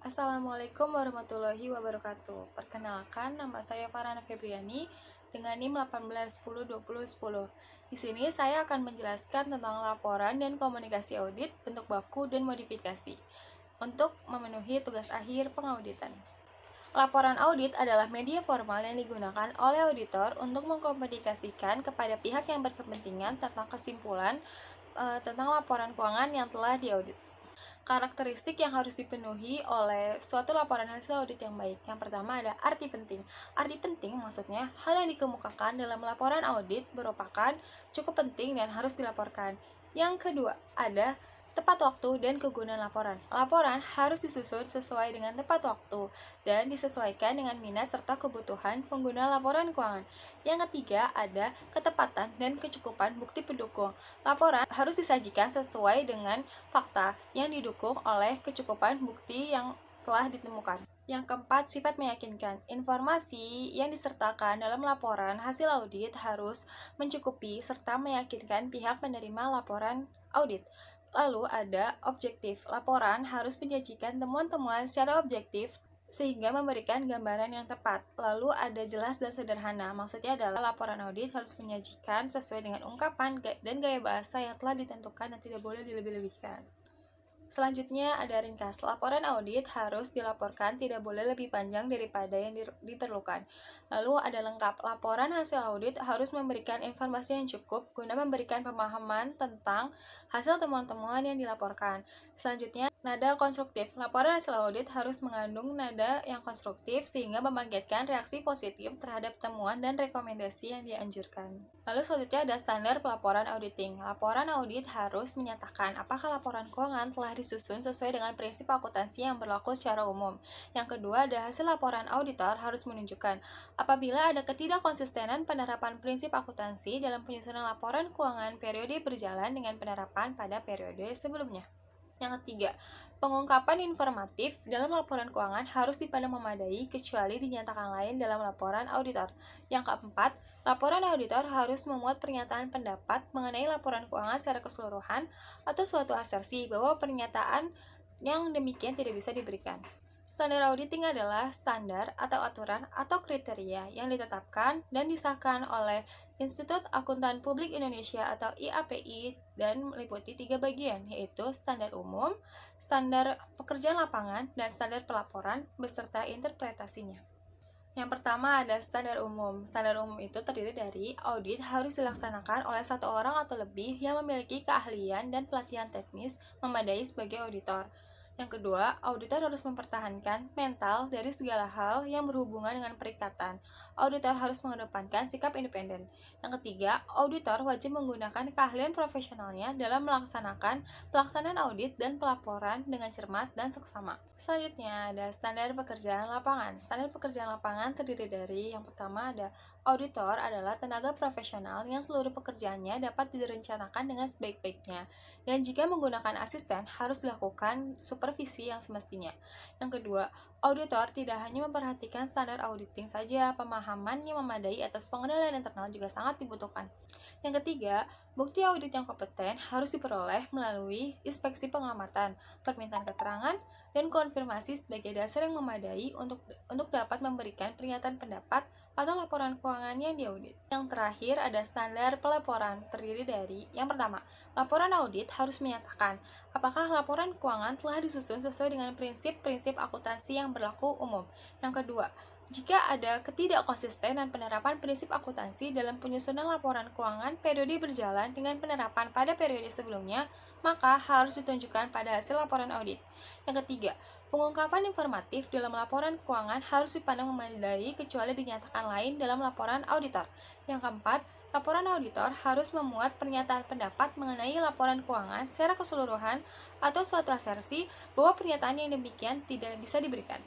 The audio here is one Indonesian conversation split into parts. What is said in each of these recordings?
Assalamualaikum warahmatullahi wabarakatuh. Perkenalkan, nama saya Farhana Febriani dengan NIM 18102010. Di sini saya akan menjelaskan tentang laporan dan komunikasi audit, bentuk baku dan modifikasi untuk memenuhi tugas akhir pengauditan. Laporan audit adalah media formal yang digunakan oleh auditor untuk mengkomunikasikan kepada pihak yang berkepentingan tentang kesimpulan tentang laporan keuangan yang telah diaudit. Karakteristik yang harus dipenuhi oleh suatu laporan hasil audit yang baik. Yang pertama ada arti penting. Arti penting maksudnya hal yang dikemukakan dalam laporan audit merupakan cukup penting dan harus dilaporkan. Yang kedua ada tepat waktu dan kegunaan laporan. Laporan harus disusun sesuai dengan tepat waktu dan disesuaikan dengan minat serta kebutuhan pengguna laporan keuangan. Yang ketiga ada ketepatan dan kecukupan bukti pendukung. Laporan harus disajikan sesuai dengan fakta yang didukung oleh kecukupan bukti yang telah ditemukan. Yang keempat, sifat meyakinkan. Informasi yang disertakan dalam laporan hasil audit harus mencukupi serta meyakinkan pihak penerima laporan audit. Lalu ada objektif. Laporan harus menyajikan temuan-temuan secara objektif sehingga memberikan gambaran yang tepat. Lalu ada jelas dan sederhana. Maksudnya adalah laporan audit harus menyajikan sesuai dengan ungkapan dan gaya bahasa yang telah ditentukan dan tidak boleh dilebih-lebihkan. Selanjutnya ada ringkas. Laporan audit harus dilaporkan tidak boleh lebih panjang daripada yang diperlukan. Lalu ada lengkap. Laporan hasil audit harus memberikan informasi yang cukup guna memberikan pemahaman tentang hasil temuan-temuan yang dilaporkan. Selanjutnya, nada konstruktif. Laporan hasil audit harus mengandung nada yang konstruktif sehingga membangkitkan reaksi positif terhadap temuan dan rekomendasi yang dianjurkan. Lalu selanjutnya ada standar pelaporan auditing. Laporan audit harus menyatakan apakah laporan keuangan telah disusun sesuai dengan prinsip akuntansi yang berlaku secara umum. Yang kedua, ada hasil laporan auditor harus menunjukkan apabila ada ketidakkonsistenan penerapan prinsip akuntansi dalam penyusunan laporan keuangan periode berjalan dengan penerapan pada periode sebelumnya. Yang ketiga, pengungkapan informatif dalam laporan keuangan harus dipandang memadai kecuali dinyatakan lain dalam laporan auditor. Yang keempat, laporan auditor harus memuat pernyataan pendapat mengenai laporan keuangan secara keseluruhan atau suatu asersi bahwa pernyataan yang demikian tidak bisa diberikan. Standar auditing adalah standar atau aturan atau kriteria yang ditetapkan dan disahkan oleh Institut Akuntan Publik Indonesia atau IAPI dan meliputi 3 bagian, yaitu standar umum, standar pekerjaan lapangan, dan standar pelaporan beserta interpretasinya. Yang pertama ada standar umum. Standar umum itu terdiri dari audit harus dilaksanakan oleh satu orang atau lebih yang memiliki keahlian dan pelatihan teknis memadai sebagai auditor. Yang kedua, auditor harus mempertahankan mental dari segala hal yang berhubungan dengan perikatan. Auditor harus mengedepankan sikap independen. Yang ketiga, auditor wajib menggunakan keahlian profesionalnya dalam melaksanakan pelaksanaan audit dan pelaporan dengan cermat dan seksama. Selanjutnya ada standar pekerjaan lapangan. Standar pekerjaan lapangan terdiri dari yang pertama ada auditor adalah tenaga profesional yang seluruh pekerjaannya dapat direncanakan dengan sebaik-baiknya dan jika menggunakan asisten harus dilakukan supervisi yang semestinya. Yang kedua, auditor tidak hanya memperhatikan standar auditing saja, pemahaman yang memadai atas pengendalian internal juga sangat dibutuhkan. Yang ketiga, bukti audit yang kompeten harus diperoleh melalui inspeksi pengamatan, permintaan keterangan, dan konfirmasi sebagai dasar yang memadai untuk dapat memberikan pernyataan pendapat atau laporan keuangan yang diaudit. Yang terakhir ada standar pelaporan terdiri dari yang pertama, laporan audit harus menyatakan apakah laporan keuangan telah disusun sesuai dengan prinsip-prinsip akuntansi yang berlaku umum. Yang kedua, jika ada ketidakkonsistenan penerapan prinsip akuntansi dalam penyusunan laporan keuangan periode berjalan dengan penerapan pada periode sebelumnya, maka harus ditunjukkan pada hasil laporan audit. Yang ketiga, pengungkapan informatif dalam laporan keuangan harus dipandang memadai kecuali dinyatakan lain dalam laporan auditor. Yang keempat, laporan auditor harus memuat pernyataan pendapat mengenai laporan keuangan secara keseluruhan atau suatu asersi bahwa pernyataan yang demikian tidak bisa diberikan.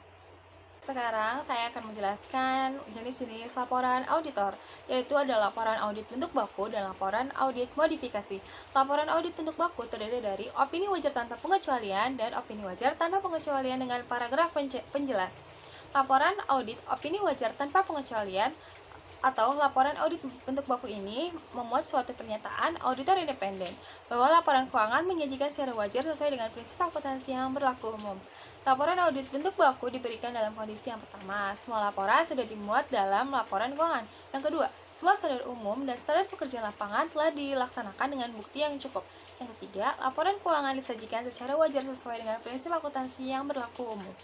Sekarang saya akan menjelaskan jenis-jenis laporan auditor, yaitu ada laporan audit bentuk baku dan laporan audit modifikasi. Laporan audit bentuk baku terdiri dari opini wajar tanpa pengecualian dan opini wajar tanpa pengecualian dengan paragraf penjelas. Laporan audit opini wajar tanpa pengecualian atau laporan audit bentuk baku ini memuat suatu pernyataan auditor independen bahwa laporan keuangan menyajikan secara wajar sesuai dengan prinsip akuntansi yang berlaku umum. Laporan audit bentuk baku diberikan dalam kondisi yang pertama, semua laporan sudah dimuat dalam laporan keuangan. Yang kedua, semua standar umum dan standar pekerjaan lapangan telah dilaksanakan dengan bukti yang cukup. Yang ketiga, laporan keuangan disajikan secara wajar sesuai dengan prinsip akuntansi yang berlaku umum.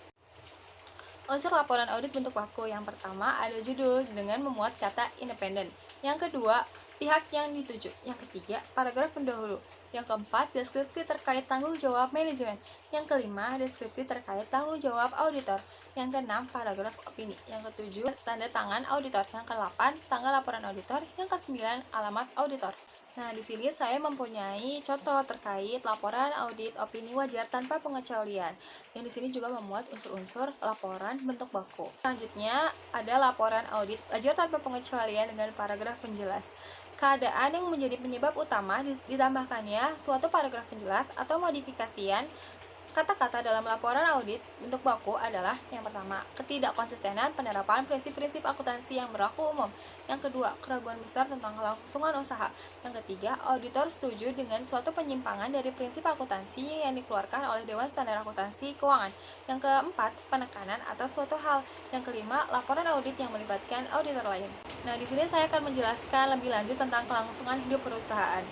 Unsur laporan audit bentuk baku yang pertama ada judul dengan memuat kata independen. Yang kedua, pihak yang dituju. Yang ketiga, paragraf pendahulu. Yang keempat, deskripsi terkait tanggung jawab manajemen. Yang kelima, deskripsi terkait tanggung jawab auditor. Yang keenam, paragraf opini. Yang ketujuh, tanda tangan auditor. Yang kedelapan, tanggal laporan auditor. Yang kesembilan, alamat auditor. Nah, di sini saya mempunyai contoh terkait laporan audit opini wajar tanpa pengecualian. Yang di sini juga memuat unsur-unsur laporan bentuk baku. Selanjutnya, ada laporan audit wajar tanpa pengecualian dengan paragraf penjelas. Keadaan yang menjadi penyebab utama ditambahkannya suatu paragraf penjelas atau modifikasian kata-kata dalam laporan audit bentuk baku adalah yang pertama, ketidakkonsistenan penerapan prinsip-prinsip akuntansi yang berlaku umum. Yang kedua, keraguan besar tentang kelangsungan usaha. Yang ketiga, auditor setuju dengan suatu penyimpangan dari prinsip akuntansi yang dikeluarkan oleh Dewan Standar Akuntansi Keuangan. Yang keempat, penekanan atas suatu hal. Yang kelima, laporan audit yang melibatkan auditor lain. Nah, di sini saya akan menjelaskan lebih lanjut tentang kelangsungan hidup perusahaan.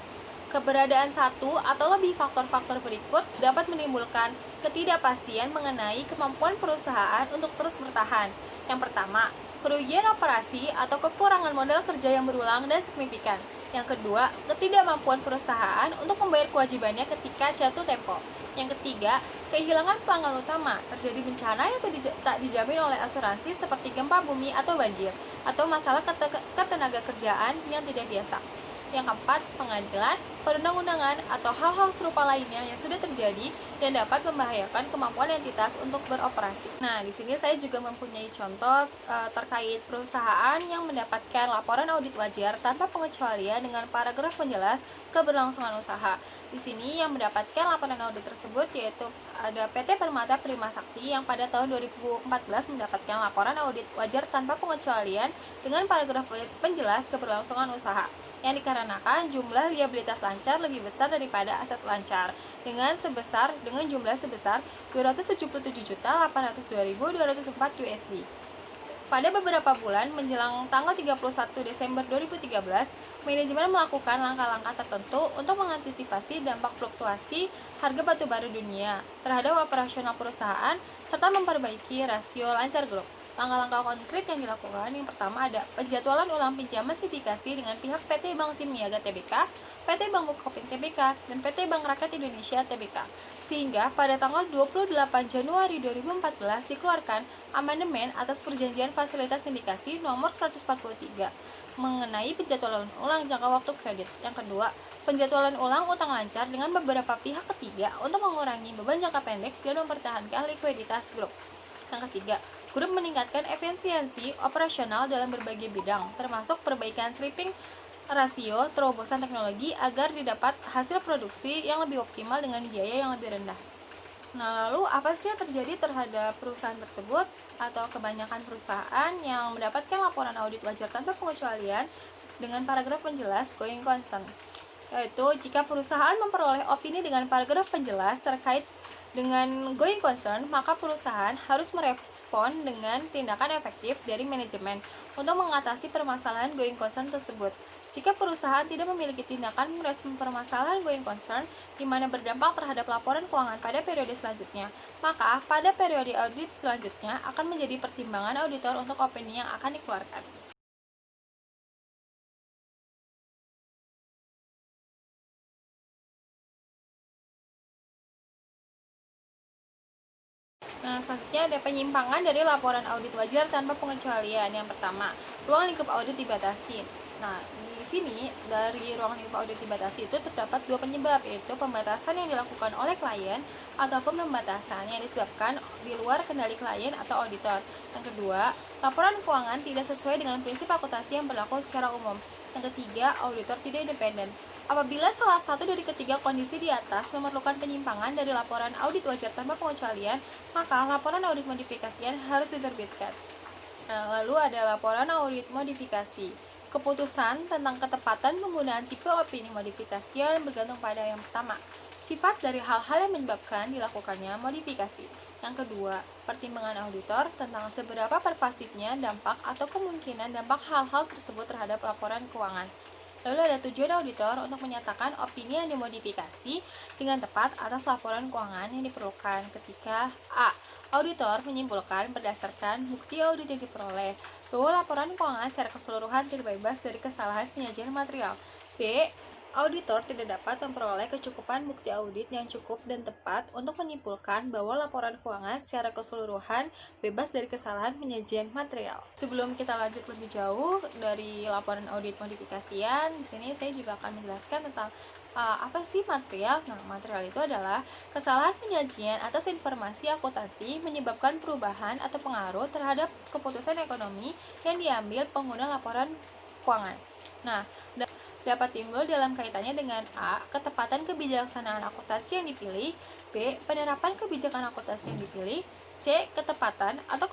Keberadaan satu atau lebih faktor-faktor berikut dapat menimbulkan ketidakpastian mengenai kemampuan perusahaan untuk terus bertahan. Yang pertama, kerugian operasi atau kekurangan modal kerja yang berulang dan signifikan. Yang kedua, ketidakmampuan perusahaan untuk membayar kewajibannya ketika jatuh tempo. Yang ketiga, kehilangan pelanggan utama, terjadi bencana yang tak dijamin oleh asuransi seperti gempa bumi atau banjir, atau masalah ketenaga kerjaan yang tidak biasa. Yang keempat, pengadilan, perundang-undangan, atau hal-hal serupa lainnya yang sudah terjadi dan dapat membahayakan kemampuan entitas untuk beroperasi. Nah, di sini saya juga mempunyai contoh terkait perusahaan yang mendapatkan laporan audit wajar tanpa pengecualian dengan paragraf penjelas keberlangsungan usaha. Di sini yang mendapatkan laporan audit tersebut yaitu ada PT Permata Prima Sakti yang pada tahun 2014 mendapatkan laporan audit wajar tanpa pengecualian dengan paragraf penjelas keberlangsungan usaha yang dikarenakan jumlah liabilitas lancar lebih besar daripada aset lancar dengan jumlah sebesar 277.802.204 USD. Pada beberapa bulan menjelang tanggal 31 Desember 2013, manajemen melakukan langkah-langkah tertentu untuk mengantisipasi dampak fluktuasi harga batubara dunia terhadap operasional perusahaan serta memperbaiki rasio lancar grup. Langkah-langkah konkret yang dilakukan yang pertama ada penjadwalan ulang pinjaman sindikasi dengan pihak PT Bank Siniaga Tbk, PT Bank Bukopin Tbk, dan PT Bank Rakyat Indonesia Tbk. Sehingga pada tanggal 28 Januari 2014 dikeluarkan amandemen atas perjanjian fasilitas sindikasi nomor 143 mengenai penjadwalan ulang jangka waktu kredit. Yang kedua, penjadwalan ulang utang lancar dengan beberapa pihak ketiga untuk mengurangi beban jangka pendek dan mempertahankan likuiditas grup. Yang ketiga, grup meningkatkan efisiensi operasional dalam berbagai bidang, termasuk perbaikan stripping rasio, terobosan teknologi agar didapat hasil produksi yang lebih optimal dengan biaya yang lebih rendah. Nah, lalu apa sih yang terjadi terhadap perusahaan tersebut atau kebanyakan perusahaan yang mendapatkan laporan audit wajar tanpa pengecualian dengan paragraf penjelas going concern? Yaitu jika perusahaan memperoleh opini dengan paragraf penjelas terkait dengan going concern, maka perusahaan harus merespon dengan tindakan efektif dari manajemen untuk mengatasi permasalahan going concern tersebut. Jika perusahaan tidak memiliki tindakan merespon permasalahan going concern di mana berdampak terhadap laporan keuangan pada periode selanjutnya, maka pada periode audit selanjutnya akan menjadi pertimbangan auditor untuk opini yang akan dikeluarkan. Nah, selanjutnya ada penyimpangan dari laporan audit wajar tanpa pengecualian. Yang pertama, ruang lingkup audit dibatasi. Nah, di sini dari ruang lingkup audit dibatasi itu terdapat dua penyebab, yaitu pembatasan yang dilakukan oleh klien ataupun pembatasan yang disebabkan di luar kendali klien atau auditor. Yang kedua, laporan keuangan tidak sesuai dengan prinsip akuntansi yang berlaku secara umum. Yang ketiga, auditor tidak independen. Apabila salah satu dari ketiga kondisi di atas memerlukan penyimpangan dari laporan audit wajar tanpa pengecualian, maka laporan audit modifikasian harus diterbitkan. Nah, lalu ada laporan audit modifikasi. Keputusan tentang ketepatan penggunaan tipe opini modifikasian bergantung pada yang pertama, sifat dari hal-hal yang menyebabkan dilakukannya modifikasi. Yang kedua, pertimbangan auditor tentang seberapa pervasifnya dampak atau kemungkinan dampak hal-hal tersebut terhadap laporan keuangan. Lalu ada tujuan auditor untuk menyatakan opini yang dimodifikasi dengan tepat atas laporan keuangan yang diperlukan ketika A. Auditor menyimpulkan berdasarkan bukti audit yang diperoleh bahwa laporan keuangan secara keseluruhan terbebas dari kesalahan penyajian material. B. Auditor tidak dapat memperoleh kecukupan bukti audit yang cukup dan tepat untuk menyimpulkan bahwa laporan keuangan secara keseluruhan bebas dari kesalahan penyajian material. Sebelum kita lanjut lebih jauh dari laporan audit modifikasian, di sini saya juga akan menjelaskan tentang apa sih material? Nah, material itu adalah kesalahan penyajian atas informasi akuntansi menyebabkan perubahan atau pengaruh terhadap keputusan ekonomi yang diambil pengguna laporan keuangan. Nah, dapat timbul dalam kaitannya dengan A. Ketepatan kebijaksanaan akuntansi yang dipilih, B. Penerapan kebijakan akuntansi yang dipilih, C. Ketepatan atau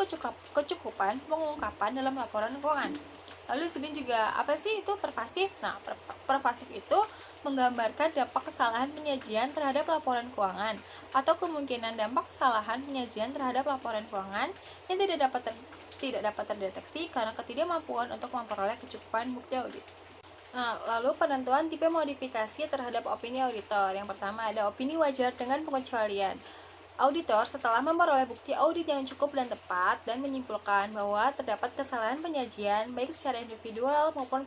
kecukupan pengungkapan dalam laporan keuangan. Lalu sini juga apa sih itu pervasif? Nah, pervasif itu menggambarkan dampak kesalahan penyajian terhadap laporan keuangan atau kemungkinan dampak kesalahan penyajian terhadap laporan keuangan yang tidak dapat terdeteksi karena ketidakmampuan untuk memperoleh kecukupan bukti audit. Nah, lalu penentuan tipe modifikasi terhadap opini auditor. Yang pertama ada opini wajar dengan pengecualian. Auditor setelah memperoleh bukti audit yang cukup dan tepat dan menyimpulkan bahwa terdapat kesalahan penyajian baik secara individual maupun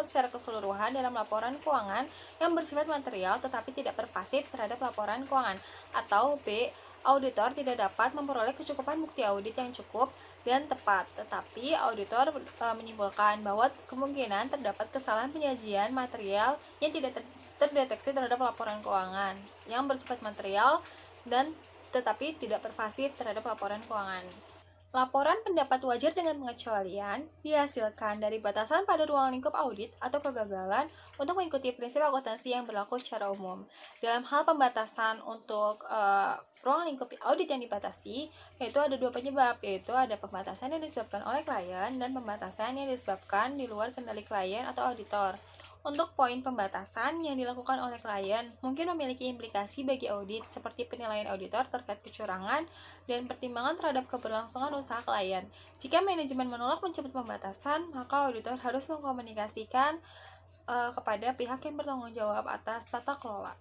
secara keseluruhan dalam laporan keuangan yang bersifat material tetapi tidak pervasif terhadap laporan keuangan. Atau B. Auditor tidak dapat memperoleh kecukupan bukti audit yang cukup dan tepat, tetapi auditor menyimpulkan bahwa kemungkinan terdapat kesalahan penyajian material yang tidak terdeteksi terhadap laporan keuangan yang bersifat material dan tetapi tidak pervasif terhadap laporan keuangan. Laporan pendapat wajar dengan pengecualian dihasilkan dari batasan pada ruang lingkup audit atau kegagalan untuk mengikuti prinsip akuntansi yang berlaku secara umum. Dalam hal pembatasan untuk ruang lingkup audit yang dibatasi, yaitu ada dua penyebab, yaitu ada pembatasan yang disebabkan oleh klien dan pembatasan yang disebabkan di luar kendali klien atau auditor. Untuk poin pembatasan yang dilakukan oleh klien mungkin memiliki implikasi bagi audit seperti penilaian auditor terkait kecurangan dan pertimbangan terhadap keberlangsungan usaha klien. Jika manajemen menolak mencabut pembatasan, maka auditor harus mengkomunikasikan kepada pihak yang bertanggung jawab atas tata kelola.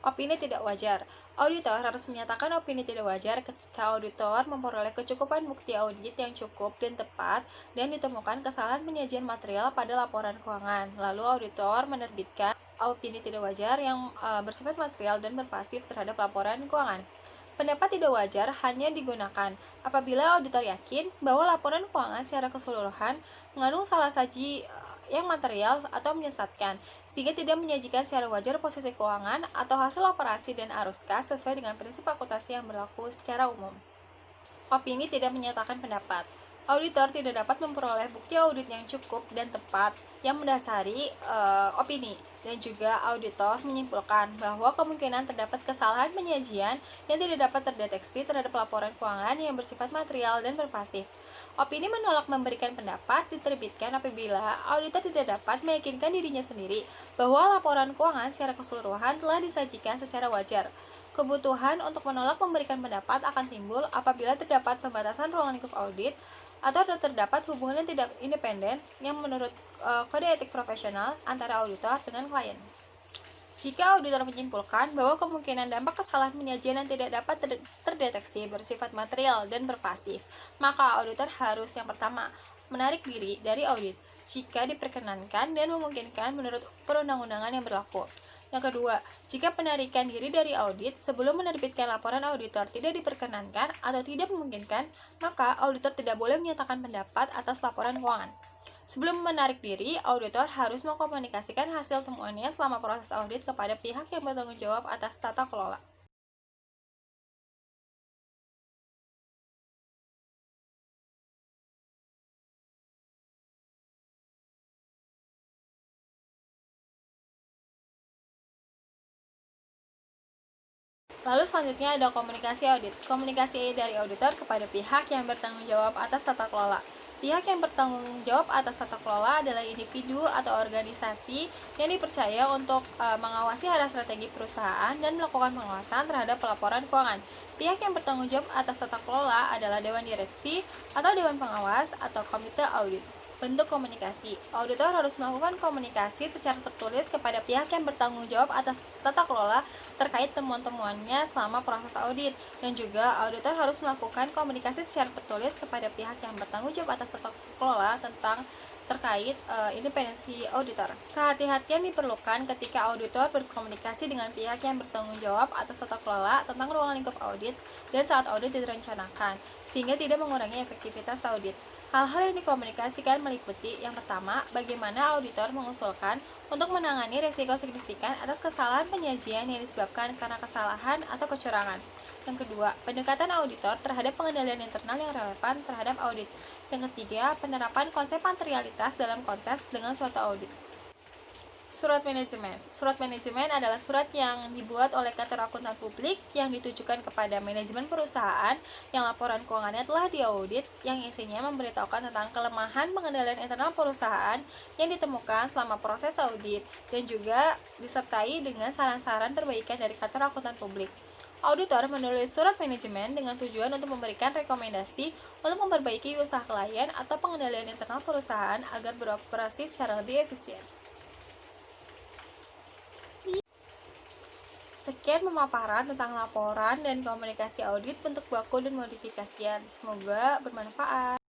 Opini tidak wajar. Auditor harus menyatakan opini tidak wajar ketika auditor memperoleh kecukupan bukti audit yang cukup dan tepat dan ditemukan kesalahan penyajian material pada laporan keuangan. Lalu auditor menerbitkan opini tidak wajar yang bersifat material dan berpasif terhadap laporan keuangan. Pendapat tidak wajar hanya digunakan apabila auditor yakin bahwa laporan keuangan secara keseluruhan mengandung salah saji yang material atau menyesatkan, sehingga tidak menyajikan secara wajar posisi keuangan atau hasil operasi dan arus kas sesuai dengan prinsip akuntansi yang berlaku secara umum. Opini tidak menyatakan pendapat. Auditor tidak dapat memperoleh bukti audit yang cukup dan tepat yang mendasari opini, dan juga auditor menyimpulkan bahwa kemungkinan terdapat kesalahan penyajian yang tidak dapat terdeteksi terhadap laporan keuangan yang bersifat material dan pervasif. Opini menolak memberikan pendapat diterbitkan apabila auditor tidak dapat meyakinkan dirinya sendiri bahwa laporan keuangan secara keseluruhan telah disajikan secara wajar. Kebutuhan untuk menolak memberikan pendapat akan timbul apabila terdapat pembatasan ruang lingkup audit atau terdapat hubungan yang tidak independen yang menurut kode etik profesional antara auditor dengan klien. Jika auditor menyimpulkan bahwa kemungkinan dampak kesalahan penyajian yang tidak dapat terdeteksi bersifat material dan pervasif, maka auditor harus yang pertama menarik diri dari audit jika diperkenankan dan memungkinkan menurut perundang-undangan yang berlaku. Yang kedua, jika penarikan diri dari audit sebelum menerbitkan laporan auditor tidak diperkenankan atau tidak memungkinkan, maka auditor tidak boleh menyatakan pendapat atas laporan keuangan. Sebelum menarik diri, auditor harus mengkomunikasikan hasil temuannya selama proses audit kepada pihak yang bertanggung jawab atas tata kelola. Lalu selanjutnya ada komunikasi audit. Komunikasi dari auditor kepada pihak yang bertanggung jawab atas tata kelola. Pihak yang bertanggung jawab atas tata kelola adalah individu atau organisasi yang dipercaya untuk mengawasi arah strategi perusahaan dan melakukan pengawasan terhadap pelaporan keuangan. Pihak yang bertanggung jawab atas tata kelola adalah dewan direksi atau dewan pengawas atau komite audit. Bentuk komunikasi. Auditor harus melakukan komunikasi secara tertulis kepada pihak yang bertanggung jawab atas tata kelola terkait temuan-temuannya selama proses audit, dan juga auditor harus melakukan komunikasi secara tertulis kepada pihak yang bertanggung jawab atas tata kelola tentang terkait independensi auditor. Kehati-hatian diperlukan ketika auditor berkomunikasi dengan pihak yang bertanggung jawab atas tata kelola tentang ruang lingkup audit dan saat audit direncanakan, sehingga tidak mengurangi efektivitas audit. Hal-hal yang dikomunikasikan meliputi yang pertama, bagaimana auditor mengusulkan untuk menangani risiko signifikan atas kesalahan penyajian yang disebabkan karena kesalahan atau kecurangan. Yang kedua, pendekatan auditor terhadap pengendalian internal yang relevan terhadap audit. Yang ketiga, penerapan konsep materialitas dalam konteks dengan suatu audit. Surat manajemen. Surat manajemen adalah surat yang dibuat oleh kantor akuntan publik yang ditujukan kepada manajemen perusahaan yang laporan keuangannya telah diaudit, yang isinya memberitahukan tentang kelemahan pengendalian internal perusahaan yang ditemukan selama proses audit, dan juga disertai dengan saran-saran perbaikan dari kantor akuntan publik. Auditor menulis surat manajemen dengan tujuan untuk memberikan rekomendasi untuk memperbaiki usaha klien atau pengendalian internal perusahaan agar beroperasi secara lebih efisien. Sekian pemaparan tentang laporan dan komunikasi audit, bentuk baku dan modifikasian. Semoga bermanfaat.